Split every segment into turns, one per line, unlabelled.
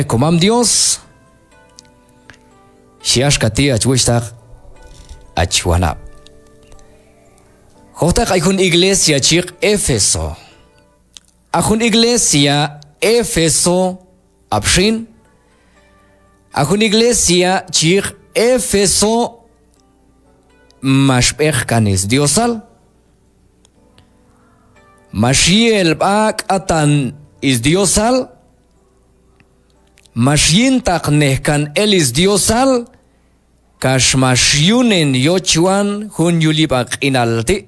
Comam Dios, Shiashkati achwishtag achwanab. Jotak hay una iglesia chik Éfeso. Hay una iglesia Éfeso abshin. Hay una iglesia chik Éfeso mashpech kanis Diosal. Mashiel bak atan is Diosal. Mashintak nehkan elis Diosal. Kashmashyunen yochuan hun yulibak inalti.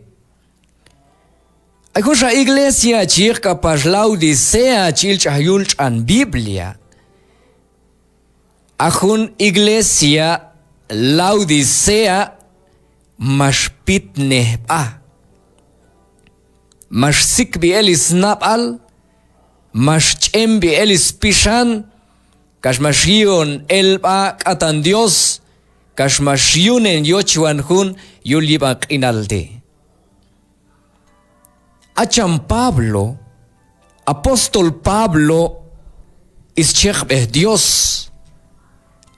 Akusha iglesia chir kapaz laudicea chilch ayulch an Biblia. Ahun iglesia laudicea mashpit nehpa. Mashsikbi elis napal. Mashchembi elis pishan. Kashmashion elba katan Dios. Kashmashyunen yochuan hun yulibak inalti. Acham Pablo, apóstol Pablo, is chech beh Dios.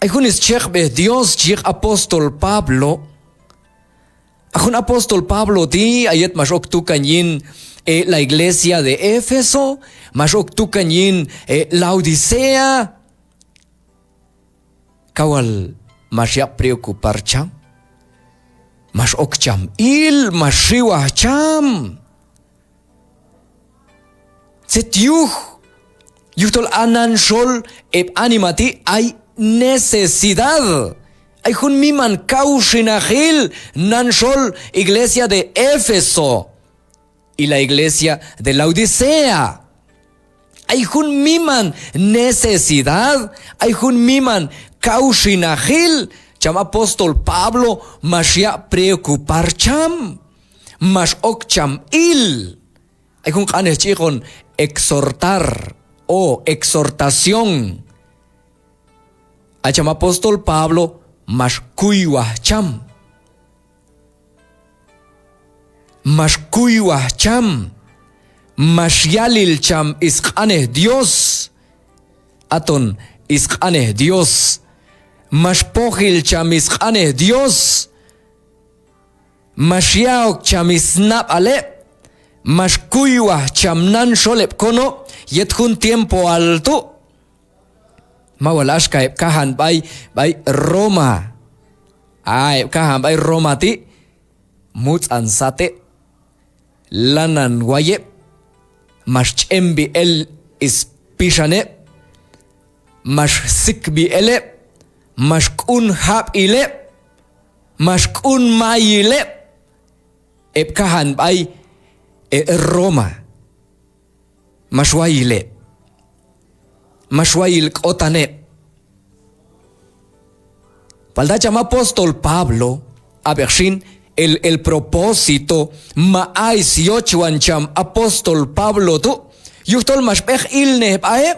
Ayhun is chech beh Dios, chich apóstol Pablo. Ayhun apóstol Pablo ti ayet mashok tukan yin la iglesia de Éfeso, mashok tukan yin Laodicea. Kawal mashyak preocupar cham. Mashok cham il mashiwah cham. Setiuh yuhtol anan shol eb animati hay necesidad. Hay un miman kaushinahil nan shol iglesia de Éfeso y la iglesia de Laodicea. Hay un miman necesidad. Hay un miman kaushinahil. Cham apóstol Pablo mashya preocupar cham. Mash ok cham il. Hay un kanechikon exhortar o exhortación. Acham apóstol Pablo mas kuywa cham. Mas kuywa cham. Mas yalil cham isqaneh Dios. Aton isqaneh Dios. Mas pohil cham isqaneh Dios. Mas yaok cham isnap alep. Mas kuywa chamnan sholep kono yethun tiempo alto. Mawalash kaib kahan bay Roma. Ay kahan bay Roma ti muts ansate lanan waye. Mas chembi el ispishane. Mas sikbi ele. Mas kun hap ile. Mas kun mayile. Eb kahan bay Roma. Mashwaile. Mashwail otane. Paldacham apóstol Pablo, abershin, el propósito, maais yochuan cham apóstol Pablo tu, yuhtol mashpech ilne bae,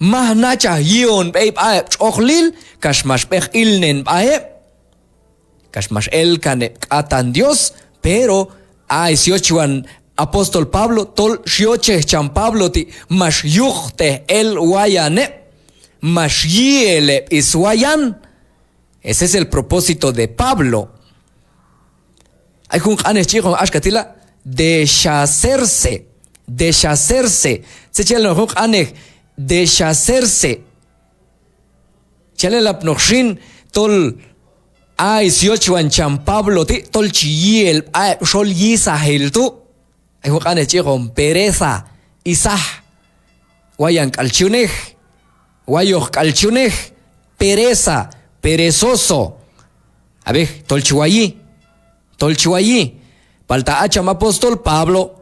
mahnacha yion bae ochlil, kash mashpech ilnen bae, kash mash el kane atan Dios, pero ay siochuan apóstol Pablo tol shioche cham Pablo ti mas yuchte el wayane mas yiele iswayan. Ese es el propósito de Pablo. Hay un anes chico ashkatila deshacerse. Se chele no anes deshacerse. Chele la pnoxin tol ay siochuan cham Pablo ti tol chiel ay shol yisahel tu. Ay hukane chikon pereza isah. Wayan kalchuneh. Wayoh kalchuneh. Pereza. Perezoso. A ver, tolchuayi. Palta acham apóstol Pablo.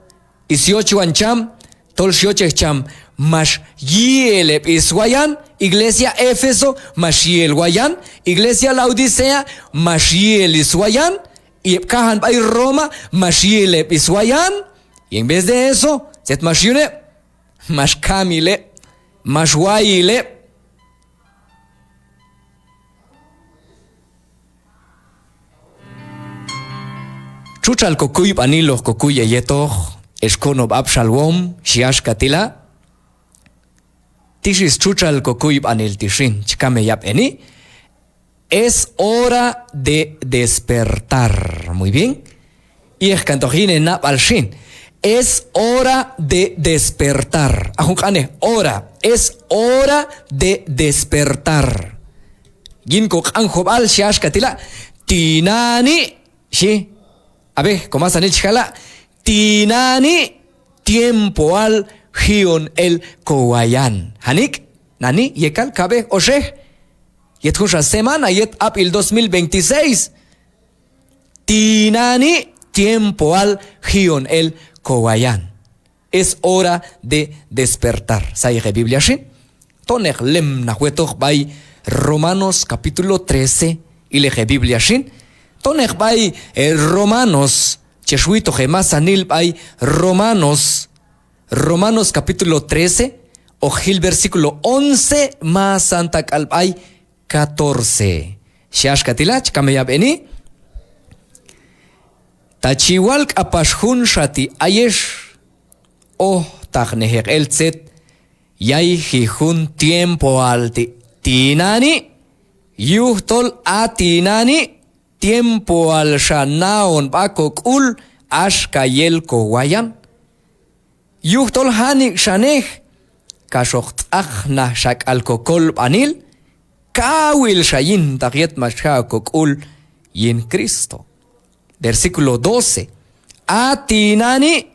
Isiochuan cham. Tolchioche cham. Mas yelep iswayan. Iglesia Éfeso. Mas yel wayan. Iglesia Laodicea. Mas yel iswayan. Y kahan bay Roma. Mas yelep iswayan. Y en vez de eso, set mashyune, mas kamile, mas waile. Chuchal kokuy panilos kokuy yetoh, escono bab shalom, shiash katila. Tishis chuchal kokuyb anil tishin. Chikame yap eni. Es hora de despertar. Muy bien. Y es cantojine nap al shin. Es hora de despertar. Ajunkane, hora. Es hora de despertar. Ginko anjob al shash katila. Tinani. Sí. A ver, ¿cómo hacen el chala? Tinani. Tiempo al hion el kowayan. Hanik. Nani. Yekal kabe osheh. Yet juncha semana. Yet apil 2026. Tinani. Tiempo al hion el kowayan. Es hora de despertar. ¿Sabe Biblia shin? Tonek lem nahuetok bay Romanos capítulo 13. Y leje Biblia shin. Tonek bay Romanos. Cheshuito gemas anil bay Romanos. Romanos capítulo 13. Ojil versículo 11. Más santa calbay 14. Shash katilach kameyab eni. Tachiwalk apashun shati ayesh. Oh, tagneher el tzet. Yay hijun tiempo alti. Tinani. Yuhtol a tinani. Tiempo al shanaon bakok ul. Ashka yel kowayan. Yuhtol hanik shaneh. Kashocht achna shak alkokol anil. Kawil shayin tagyet mashakok ul. Yin Cristo. Versículo 12. Atinani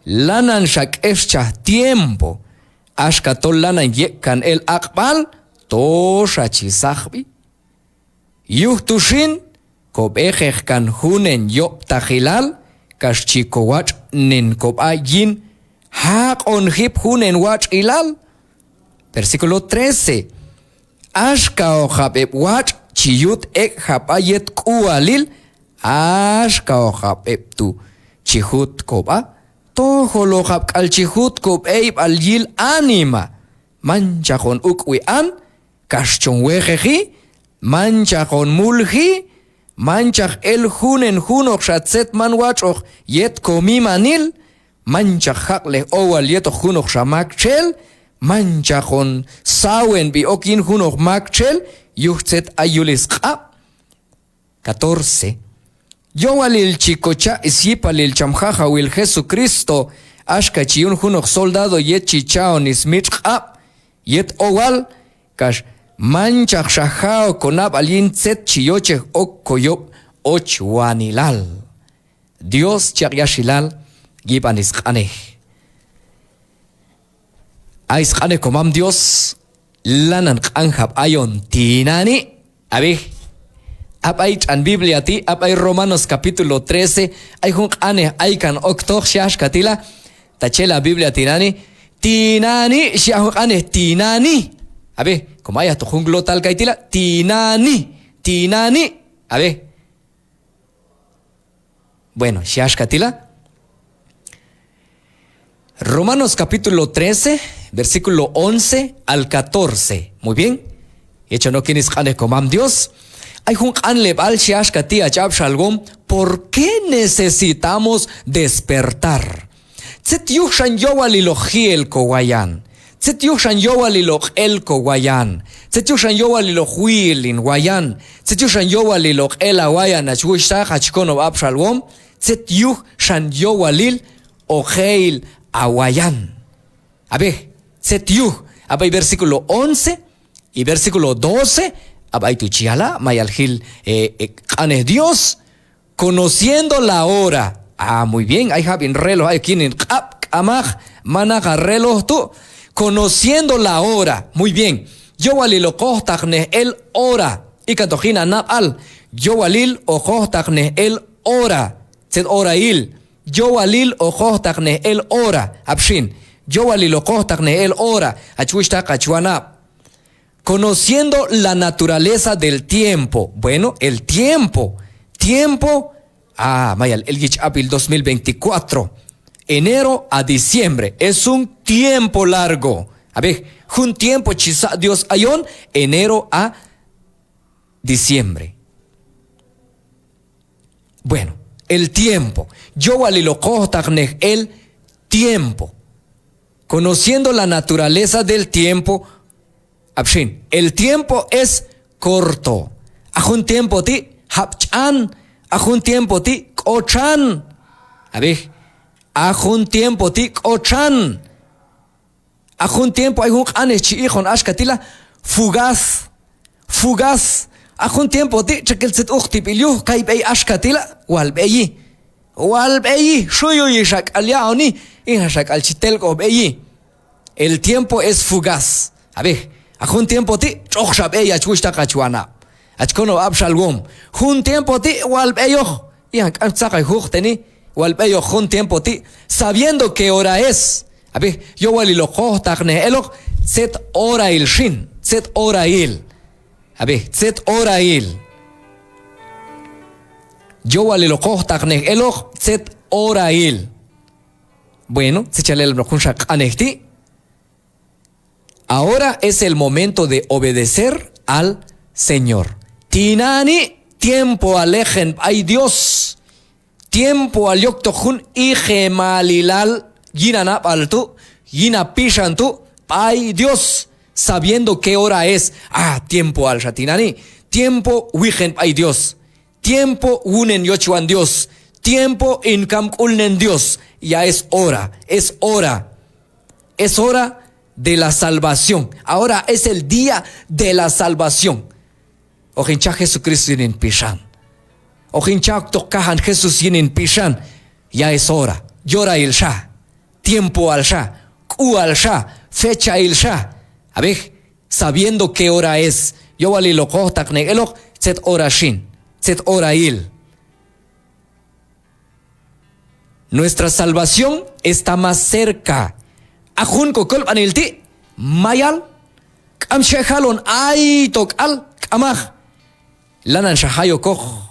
lanan shak efcha tiempo. Ashkatol lanan yekan el akbal tosha chisahbi. Yuhtushin kobejech kan hunen yop tajilal kashchikowach nin kobayin hak on hip hunen wach ilal. Versículo 13. Ashka o habeb wach chiyut ek habayet kualil. Ashka o habeb tu chihut koba. Toho lo hab al chihut kob eib al yil anima. Manchakon ukwi an. Kashchon wejeji. Manchakon mulji. Manchak el hunen hunok shatzet man wachoch yet komi manil. Manchak hakle owal yeto hunok shamak chel. Manchakon sawen bi okin hunok mak chel. Yuchtzet ayulis ka. 14. Yo alil chicocha isipalil chamjaja wil Jesucristo. Ashka chiun hunok soldado yet chichaon ismich ka. Yet owal kash. Manchak shahao konab alin tzet chiyoche ok koyop och wanilal. Dios charyashilal giban isqaneh. A isqaneh komam Dios lanan qanjab ayon tinani. Abi abay chan Biblia ti abay Romanos capítulo 13 ay jun qaneh ay kan oktoch shash katila tachela Biblia tinani tinani shahun qaneh tinani. A ver, como hay hasta un glotal kaitila, tinani. A ver. Bueno, shash katila. Romanos capítulo 13, versículo 11 al 14. Muy bien. Hecho no quienes kane comam Dios. Hay un anlebal shash katia chab shalgom. ¿Por qué necesitamos despertar? Tzet yushan yowali logiel kowayan. Tzet yushan yowali lo el kowayan. Tzet yushan yowali lo huilin wayan. Tzet yushan yowali lo el awayan achwishta hachkono abshalgom. Tzet yushan yowalil ojeil awayan. A ver, tzet yuh. Abay versículo 11 y versículo 12. Abay tu chiala, mayalgil kane Dios, conociendo la hora. Ah, muy bien, hay habin reloj, hay quien kap kamaj managa reloj tu. Conociendo la hora. Muy bien. Yo walil o kohtagne el hora. Y cantojina na al. Yo walil o kohtagne el hora. Zed hora il. Yo walil o kohtagne el hora. Abshin. Yo walil o kohtagne el hora. Achuishta kachuana. Conociendo la naturaleza del tiempo. Bueno, el tiempo. Tiempo. Mayal, el Gich Apil 2024. Enero a diciembre. Es un tiempo largo. A ver, un tiempo chisa Dios ayon. Enero a diciembre. Bueno, el tiempo. Yo alilo kohtagneh el tiempo. conociendo la naturaleza del tiempo, abshin, el tiempo es corto. Ajun tiempo ti hapchan, ajun tiempo ti kochan. A ver, ajun tiempo ti kochan. Ajun tiempo hay un anechi hijon ashkatila fugaz. Fugaz. Ajun tiempo ti chekel set ukti pilyu kaibei ashkatila walbeyi. Walbeyi shuyo yishak aliaoni ihashak al chitelko beyi. El tiempo es fugaz. A ver, ajun tiempo ti chokhshab eya chushta kachuana. Achkono abshalgom. Jun tiempo ti walbeyo. Ihak antzaka huchteni walbeyo jun tiempo ti sabiendo qué hora es. A ver, yo wali lo kohtakne elok set hora il shin, set hora il. A ver, set hora il. Yo wali lo kohtakne elok set hora il. Bueno, se chale el nokunshak anehti. Ahora es el momento de obedecer al Señor. Tinani, tiempo alejen, ay Dios. Tiempo al yoktojun ije malilal. Yinanap altu, yina pishantu, ay Dios, sabiendo qué hora es. Tiempo al shatinani, tiempo wigen ay Dios, tiempo unen yochuan Dios, tiempo incam ulnen Dios. Ya es hora, es hora, es hora de la salvación. Ahora es el día de la salvación. Ojincha Jesucristo yinin pishan, ojincha tocahan Jesús yinin pishan. Ya es hora, llora el shah. Tiempo al Shah, Ku al Shah, fecha el Shah. A ver, sabiendo qué hora es. Yo wali lo kohtak negelok, set hora shin, set hora il. Nuestra salvación está más cerca. Ajun kokol anilti, mayal, kam shehalon ay tokal, kamah. Lanan shahayo koch.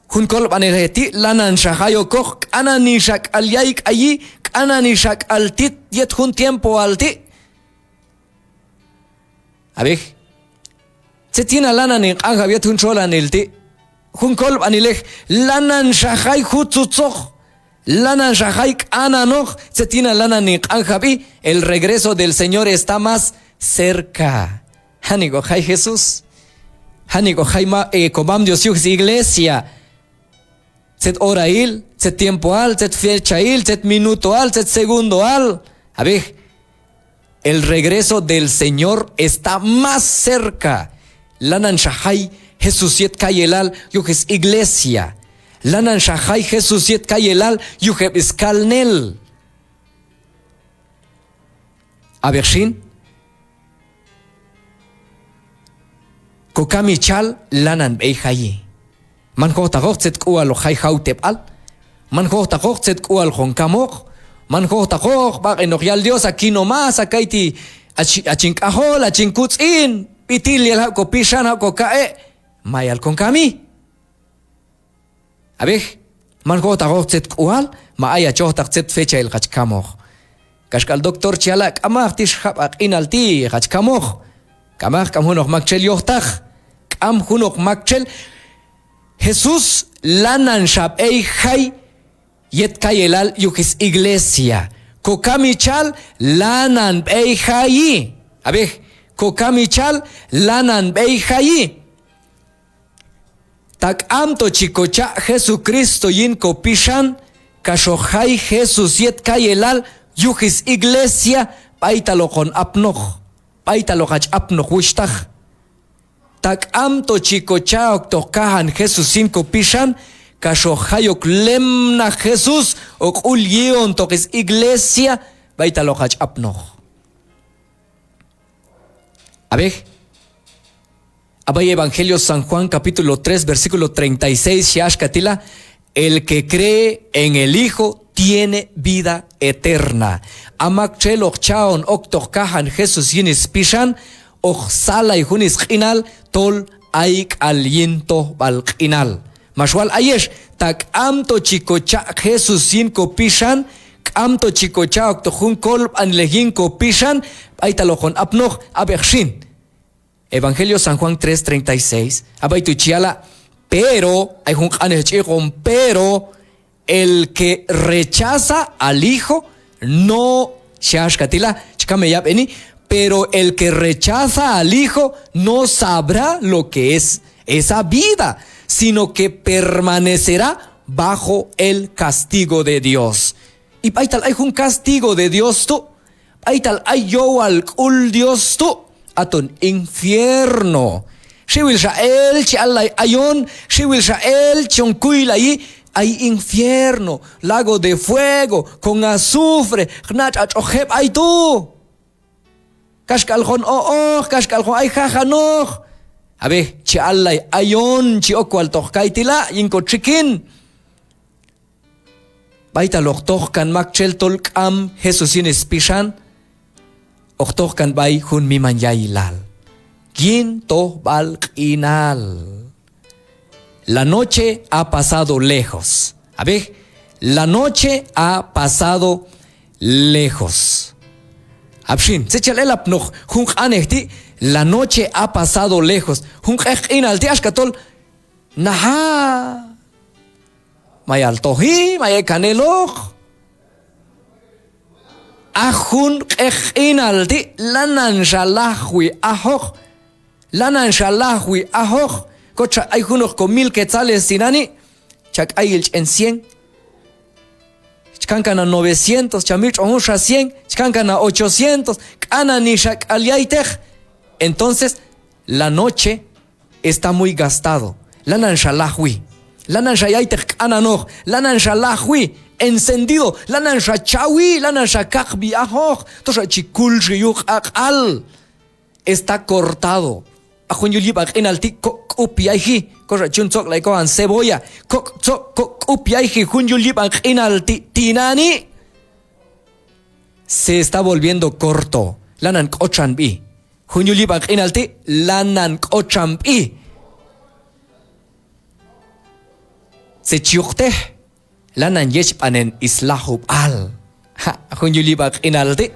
Hun kol anilti, lanan shahayo koch, ananishak al yaik ayi. Ananishak altit yet jun tiempo alti. A ver, se tiene lanan en anja viet jun cholan elti. Jun kolb anilech lanan shahai jutzutzog. Lanan shahai ananoch. Se tiene lanan en anja vi. El regreso del Señor está más cerca. Hanigo hay Jesús. Hanigo hay comam Dios iglesia. Set hora il, set tiempo al, set fecha il, set minuto al, set segundo al. A ver, el regreso del Señor está más cerca. Lanan shahai Jesús yet kayelal yujes iglesia. Lanan shahai Jesús yet kayelal yujes iskalnel. A ver, shin. Kokami chal lanan beihayi. Man kohtakoch zet kual hay hautep al. Man kohtakoch zet kual honkamoch. Man kohtakoch bak enochial Dios aquí nomás akaiti achinkahol achinkutzin pitil yel hako pishan hako kae mayal con kami. A ver, man kohtakoch zet kual ma aya chohtak zet fecha el hachkamoch. Kashkal doctor chialak amach tish habak inalti hachkamoch. Kamach kam hunok makchel yohtach. Kam hunok makchel. Jesús lanan shab ei hay yet kayelal yukis iglesia. Kokamichal lanan ei hay. A ver, kokamichal lanan ei hay. Tak amto chikocha Jesucristo yin kopishan kashohay Jesús yet kayelal yukis iglesia paitalo kon apnoch. Paitalo hach apnoch wishtach. Tak amto chikochaok tokahan Jesús cinco pishan, kashohayok lemna Jesús, ok ulyeon tokis iglesia, baitalochach apnoch. A ver, abay Evangelio San Juan capítulo 3 versículo 36, Shashkatila, el que cree en el Hijo tiene vida eterna. Amak chelok chaon ok tokahan Jesús yinis pishan, och salay hunis qinal tol aik al yinto bal qinal. Mashwal ayesh tak amto chikocha Jesus cinco pishan, amto chikocha ok tohun kolb an lehinko pishan, aitalojon apnoch abershin. Evangelio San Juan 3:36. Abaitu chiala, pero hay un pero el que rechaza al Hijo no Shashkatila, chkameyapeni, pero el que rechaza al Hijo no sabrá lo que es esa vida, sino que permanecerá bajo el castigo de Dios. Y hay tal hay un castigo de Dios tú, hay tal hay yo al kul Dios tú, aton infierno. Shiwil Shael, Chialay Ayon, Shiwil Shael, Chonkuilay, hay infierno, lago de fuego, con azufre, Gnach Achojeb, ay tú. Kashkaljon Kashkaljon ay jajanoch. A ver, Chialay Ayon, Chiokwal Tohkaitila, Yinko Chikin. Baita Lochtochkan Makchel Tolkam, Jesusin Spishan, Ochtochkan Bay Hun Miman Yailal. Quinto Balquinal. La noche ha pasado lejos. A ver, la noche ha pasado lejos. Abshin, se chalelap noch, hunk anehti, la noche ha pasado lejos. Hunk echinal tiashkatol, naha. Mayal tohi, maye kaneloch. Ahun echinal ti, lanan shalahwi ahoch. Lanan shalahwi ahoch. Cocha hay unos con 1000 quetzales sinani, chak hay en 100, chkankan a 900, chamich onusha 100, chkankan a 800, kana ni shak aliaitech. Entonces, la noche está muy gastado. Lanan shalahwi, lanan shayaitech kananoch, lanan shalahwi, encendido, lanan shachawi, lanan shakakbi ahoch, tosha chikul shiyuk akal, está cortado. Ajun yulibak inalti upiaihi, cosa chunzok laiko an cebolla, upiaihi, jun yulibak inalti tinani, se está volviendo corto. Lanan kochanbi, jun yulibak inalti, lanan kochanbi. Se chiukteh, lanan yechpanen islahub al. Jun yulibak inalti.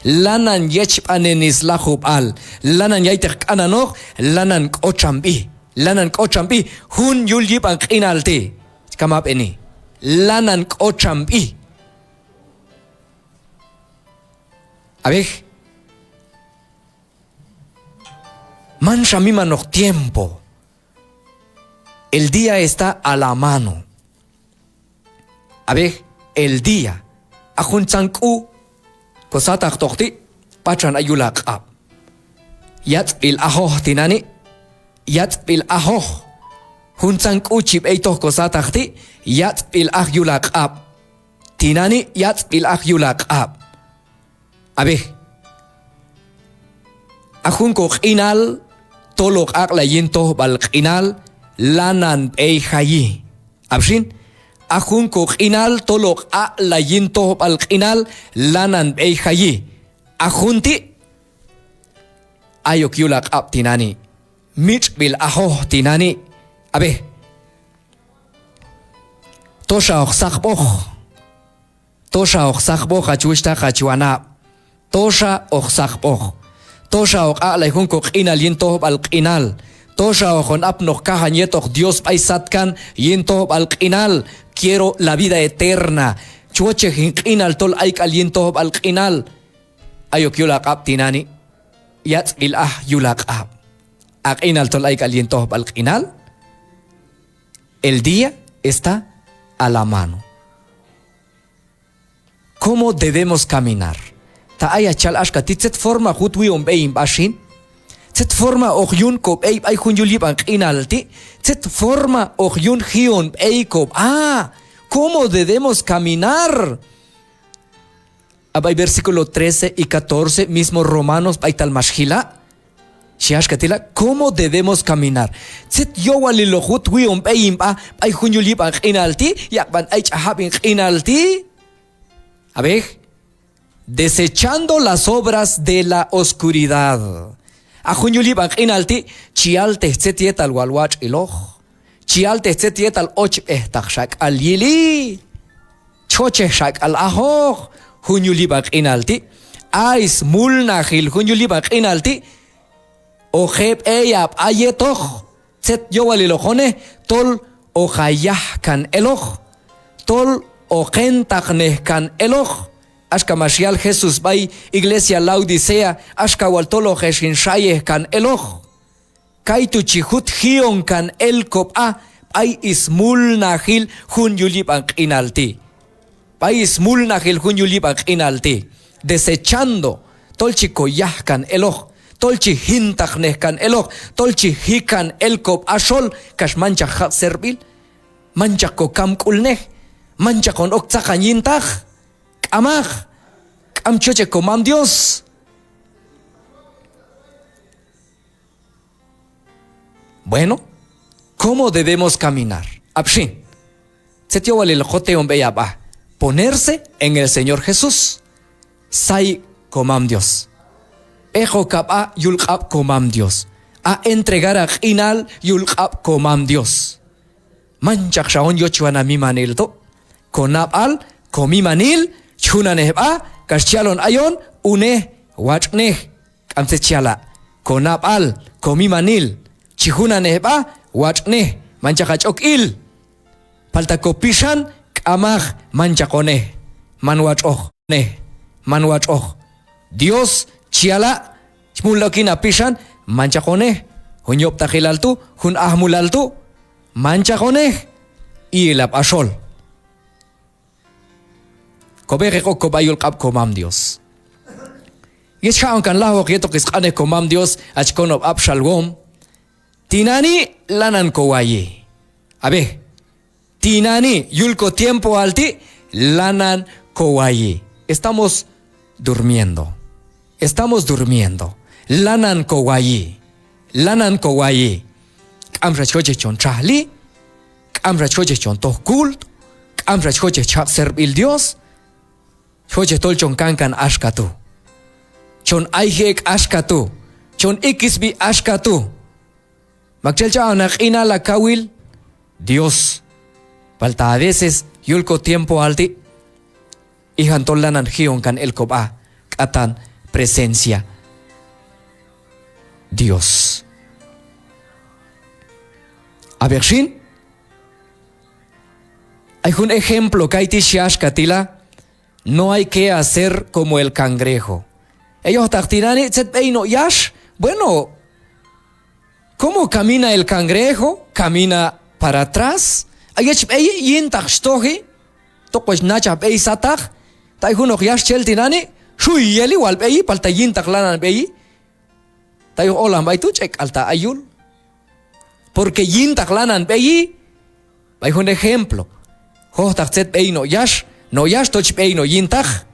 Lanan yechpanen islahub al, lanan yaitek ananoch, lanan kochambi, hun yuliban inalti, kamap eni, lanan kochambi. A ver, mancha mi mano tiempo, el día está a la mano. A ver, el día, ajun chanku. Kosatak tohti, pachan ayulak ab. Yat bil ahoh tinani, yat bil ahoh. Hunsan kuchib eitoh kosatakti, yat bil ayulak ab. Tinani, yat bil ayulak ab. Abe. Ahun koch inal, tolok ak layintoh balk inal, lanan eihayi. Abshin? Ahun koch inal tolok a la yinto al inal lanan eihayi. Ahunti ayok yulak ap tinani. Mich bil ahoh tinani. Abe. Tosha och sakboch. Tosha och sakboch achuishta kachuana. Tosha och sakboch. Tosha och a la hun koch inal yinto al inal. Tosha och ap noch kahanyetoch Dios paisatkan yinto al inal. Quiero la vida eterna. Chuoche hinqinal tol aik aliento al qinal. Ayok yulak ab tinani. Yat il yulak ab. Aqinal tol aik aliento al qinal. El día está a la mano. ¿Cómo debemos caminar? Ta aya chal ashka titzet forma hutwi beim bashin. Zet forma ogyun kop ay hun yuliban qinalti. Zet forma ogyun hion kop. Ah, ¿cómo debemos caminar? Abay versículo 13 y 14, mismo Romanos, baital mashila. Shiashkatila, ¿cómo debemos caminar? Zet yowali lo hutwi beim ay hun yuliban qinalti. Yakban ay chahabin qinalti. A ver, desechando las obras de la oscuridad. Ajunyulibang inalti, chialte zetiet al walwach iloch, chialte zetiet al och takshak al yili, choche shak al ahoch, hunyulibang inalti, ais mulnahil hunyulibang inalti, ojeb eyab ayetoch, zet yowalilohone, tol ojayah kan eloch, tol ojentakneh kan eloch, Ashka Mashial Jesús bay iglesia Laodicea, ashka waltolo jeshin shaye kan eloh. Kaitu chihut hion kan el kop a, ay ismul nahil hun yulip ang inalti. Ay ismul nahil hun yulip ang inalti. Desechando tolchi koyah kan eloh. Tolchi hintakneh kan eloh. Tolchi hikan el kop ashol, kash mancha hak serbil. Mancha ko kam kulneh. Mancha kon oktakan yintach. Amach, amchoche comam Dios. Bueno, ¿cómo debemos caminar? Abshin. Setio el joteon beyaba. Ponerse en el Señor Jesús. Sai comam Dios. Ejo kapa yulqab comam Dios. A entregar a inal yulqab comam Dios. Manchak shaon yochuana mi manilto. Konab al komi manil. Chunaneh ba, kaschialon ayon, une, wachneh, kamsechiala. Konab al, komi manil. Chihunaneh ba, wachneh, manchakachok il. Paltakopishan, kamach, manchakoneh. Manwachoch, neh, manwachoch. Dios, chiala, chmulokina pishan, manchakoneh. Hunyop takilaltu, hun ahmulaltu, manchakoneh. Ilap ashol. Kobeko kobayul kap komam Dios. Yeshaon kan laho kieto kiskane komam Dios achkonob abshalgom. Tinani lanan kowaye. Abe. Tinani yulko tiempo alti lanan kowaye. Estamos durmiendo. Estamos durmiendo. Lanan kowaye. Lanan kowaye. Kamra choche chon chahli. Kamra choche chon tohkult. Kamra choche chap serbil Dios. Choche tol chon kankan ashkatu. Chon aihek ashkatu. Chon ikisbi ashkatu. Magchelcha anak ina la kawil. Dios. Falta a veces yulko tiempo alti. Ihan tolanan hion kan el koba. Katan presencia. Dios. A ver, shin. Hay un ejemplo kaiti shiashkatila. No hay que hacer como el cangrejo. Ellos tachtinani zetbeino yash. Bueno, ¿cómo camina el cangrejo? Camina para atrás. Ayech ey yintach stohi. Tokwes nachap ey satach. Taihuno yash cheltinani. Shui yeli wal ey palta yintach lanan ey. Tayo olam baitu chek alta ayul. Porque yintach lanan ey. Hay un ejemplo. Hochtach zetbeino yash. No yash toch pei no yintach.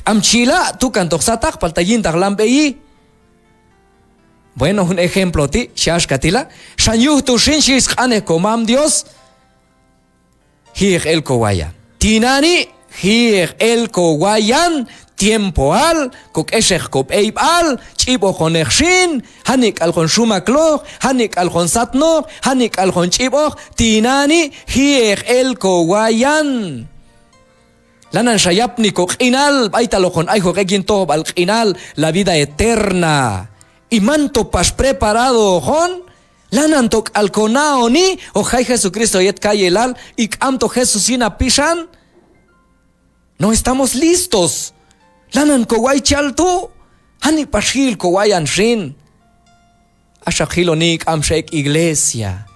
Amchila tu cantok satach palta yintach lambei. Bueno, un ejemplo ti, shash katila. Shanyuh tu shinshis kane komam Dios. Hier el kowayan. Tinani, hier el kowayan. Tiempo al, kok eshech kop eib al, chibo konech shin, hanik al kon shumakloch, hanik al kon satnoch, hanik al kon chiboch. Tinani, hier el kowayan. Lanan shayapni kok inal, baitalo con aijo reginto al inal, la vida eterna. Y manto pas preparado hon, lanan tok al konaoni, o jai Jesucristo yet kayelal, y amto Jesusina pishan. No estamos listos. Lanan kowai chalto, hani pashil kowayan shin. Ashakilonik amshek iglesia.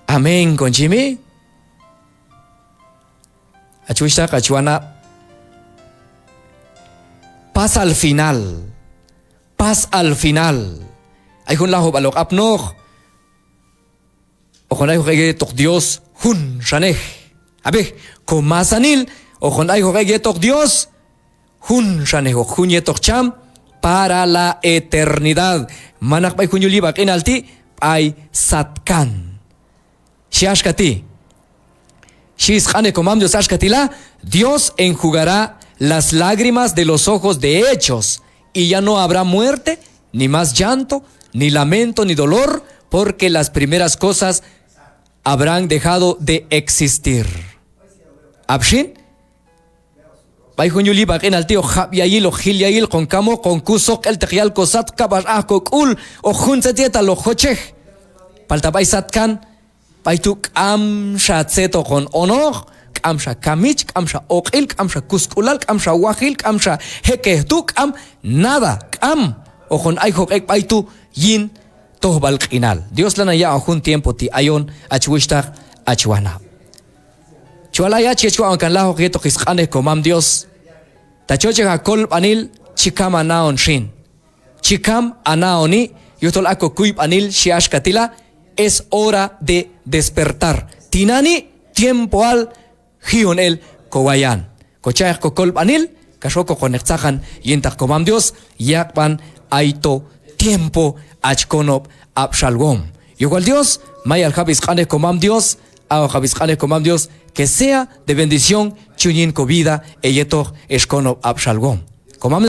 Amén, con Jimmy. Achuista cachuana. Paz al final. Paz al final. Hay un lajo balok apnog. O con ay rege tok Dios hun shaneh. Abe, con masanil. O con ay rege tok Dios hun shaneh. O hun tok cham para la eternidad. Manak bay kun yulibak inalti ay satkan. Shiashkati. Dios enjugará las lágrimas de los ojos de hechos y ya no habrá muerte, ni más llanto, ni lamento, ni dolor, porque las primeras cosas habrán dejado de existir. ¿Abshin? Bayhunyuli bakin al tío Javiayil o Giliayil con camo con kusok el tejial kosat kabas akokul o juntetieta lo hochech. Paltabay satkan. Paituk am shatseto con honor, k'amsha kamich, k'amsha oqil, k'amsha kuskulal, k'amsha wajil, k'amsha hekehtu, k'am, nada, k'am. Ojon ay hok ek paitu yin tohbal qinal. Dios lana ya un tiempo ti ayon achwishtag achwana. Chuala ya chechwa kan laho geto kisqane komam Dios. Tachoche hakol anil chikam anaon shin. Chikam anaoni yutol ako kuip anil shiash katila. Es hora de despertar. Tinani tiempo al hionel kowayan. Kochayach kokol anil kashoko konexajan yintak komam Dios yakpan aito tiempo achkonop abshalgom. Igual Dios mayal habis kane komam Dios a habis kane komam Dios que sea de bendición chuyin vida eyeto eskonop abshalgom. Komam